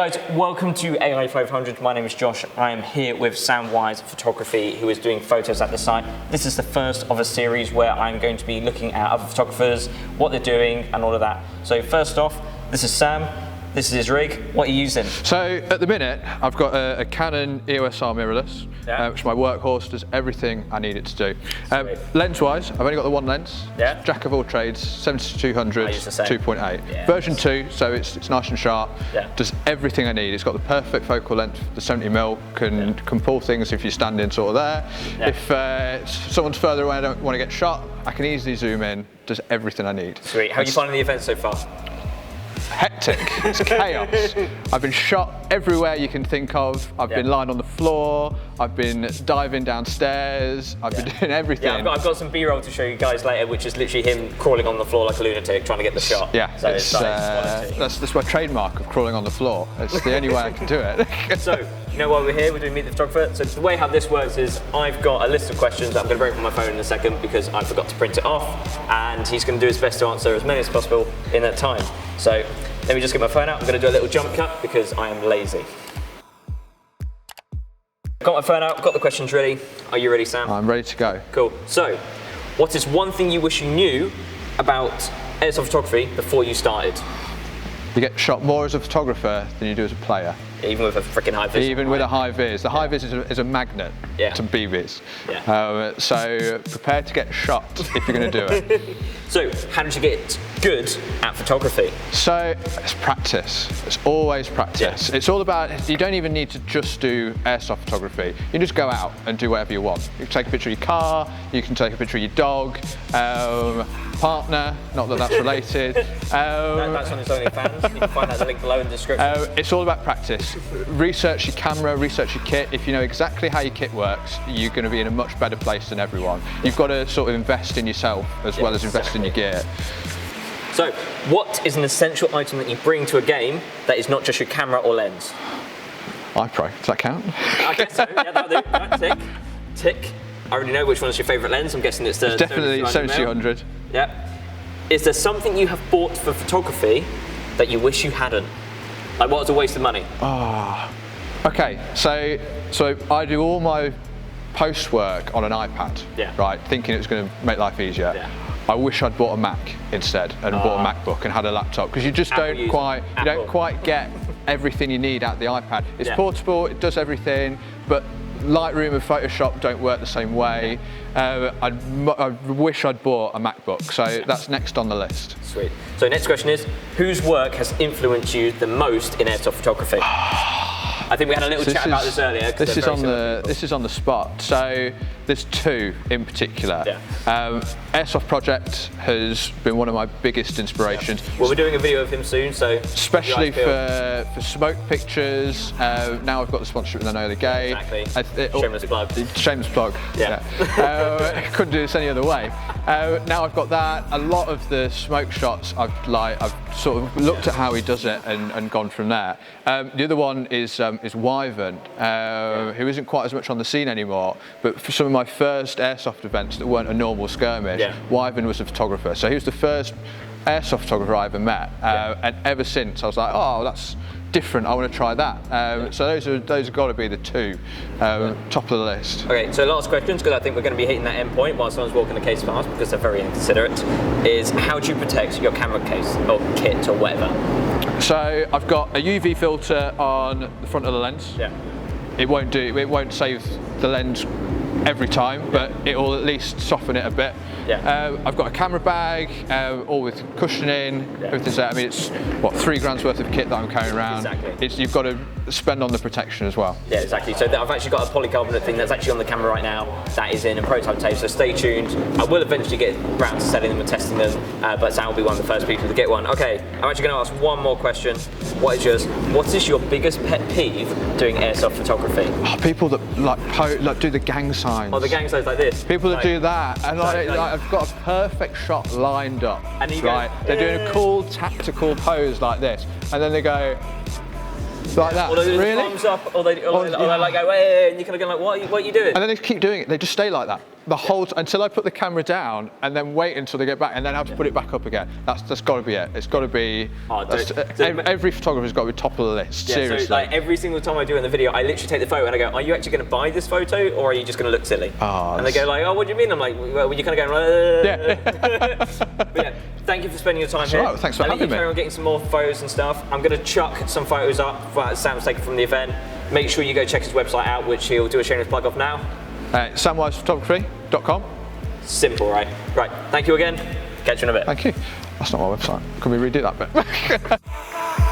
guys, welcome to AI500. My name is Josh. I am here with Sam Wise Photography, who is doing photos at the site. This is the first of a series where I'm going to be looking at other photographers, what they're doing and all of that. So first off, this is Sam. This is his rig. What are you using? So at the minute, I've got a Canon EOS R mirrorless, which is my workhorse, does everything I need it to do. Lens-wise, I've only got the one lens. Yeah. Jack of all trades, 70-200, 2.8. Yeah. Version 2, so it's nice and sharp. Yeah. Does everything I need. It's got the perfect focal length, the 70mm, can pull things if you're standing sort of there. Yeah. If someone's further away, I don't want to get shot, I can easily zoom in, does everything I need. Sweet. How are you finding the event so far? Hectic, it's chaos. I've been shot everywhere you can think of. I've been lying on the floor, I've been diving downstairs, I've been doing everything. Yeah, I've got some B-roll to show you guys later, which is literally him crawling on the floor like a lunatic, trying to get the shot. Yeah, so that's my trademark of crawling on the floor. It's the only way I can do it. So, you know why we're here? We're doing Meet the Photographer. So the way how this works is I've got a list of questions that I'm going to bring up on my phone in a second because I forgot to print it off, and he's going to do his best to answer as many as possible in that time. So let me just get my phone out. I'm going to do a little jump cut because I am lazy. Got my phone out, got the questions ready. Are you ready, Sam? I'm ready to go. Cool. So, what is one thing you wish you knew about airsoft photography before you started? You get shot more as a photographer than you do as a player. Even with a freaking high vis. Even with a high vis. The high vis is a magnet to BVs. Yeah. So prepare to get shot if you're going to do it. So how did you get good at photography? So it's practice. It's always practice. Yeah. It's all about, you don't even need to just do airsoft photography. You can just go out and do whatever you want. You can take a picture of your car, you can take a picture of your dog, partner, not that that's related. That's on his OnlyFans. You can find that link below in the description. It's all about practice. Research your camera, research your kit. If you know exactly how your kit works, you're going to be in a much better place than everyone. You've got to sort of invest in yourself as well as invest in your gear. So, what is an essential item that you bring to a game that is not just your camera or lens? iPro, does that count? I guess so, yeah, that'll do. Right, tick, tick. I already know which one is your favourite lens. I'm guessing it's the definitely 70-200. Yeah. Is there something you have bought for photography that you wish you hadn't? Like, what was a waste of money? Okay, so I do all my post work on an iPad, right? Thinking it was going to make life easier. Yeah. I wish I'd bought a Mac instead and bought a MacBook and had a laptop because you just don't quite get everything you need out of the iPad. It's portable, it does everything, but Lightroom and Photoshop don't work the same way. I wish I'd bought a MacBook, so that's next on the list. Sweet. So next question is, whose work has influenced you the most in airsoft photography? I think we had a little chat about this earlier. This is on the spot. So there's two in particular. Airsoft Project has been one of my biggest inspirations. Well, we're doing a video of him soon, so especially for smoke pictures. Now I've got the sponsorship with I Know the Game. Exactly. Shameless plug. Shameless plug. Yeah. Couldn't do this any other way. Now I've got that. A lot of the smoke shots I've sort of looked at how he does it and gone from there. The other one is Wyvern, who isn't quite as much on the scene anymore, but for some of my first airsoft events that weren't a normal skirmish, Wyvern was a photographer. So he was the first airsoft photographer I ever met, and ever since I was like, oh, that's different, I want to try that. So those have got to be the two top of the list. Okay, so last questions, because I think we're going to be hitting that end point while someone's walking the case past because they're very inconsiderate, is how do you protect your camera case or kit or whatever? So I've got a UV filter on the front of the lens. It won't save the lens every time, but it will at least soften it a bit. I've got a camera bag, all with cushioning, everything's there. I mean, it's what, £3 worth of kit that I'm carrying around. You've got to spend on the protection as well. Yeah, exactly. So I've actually got a polycarbonate thing that's actually on the camera right now that is in a prototype tape, so stay tuned. I will eventually get around to selling them and testing them, but Sam will be one of the first people to get one. Okay, I'm actually going to ask one more question. What is yours? What is your biggest pet peeve doing airsoft photography? People that do the gang signs. Oh, the gang signs like this? People that do that, and I've got a perfect shot lined up, and they're doing a cool tactical pose like this, and then they go like that. Or they do the thumbs up, or they like go, hey, and you kind of go like, what are you doing? And then they keep doing it. They just stay like that. the whole until I put the camera down and then wait until they get back and then have to put it back up again. That's got to be it. It's got to be. Every photographer's got to be top of the list. Yeah, seriously. So like every single time I do in the video, I literally take the photo and I go, "Are you actually going to buy this photo, or are you just going to look silly?" And they go like, "Oh, what do you mean?" I'm like, "Well, you're kind of going." Yeah. But yeah, thank you for spending your time here. Right, thanks for having me. Carry on getting some more photos and stuff. I'm going to chuck some photos up that Sam's taken from the event. Make sure you go check his website out, which he'll do a shameless plug of now. samwisephotography.com. Simple, right? Right. Thank you again. Catch you in a bit. Thank you. That's not my website. Can we redo that bit?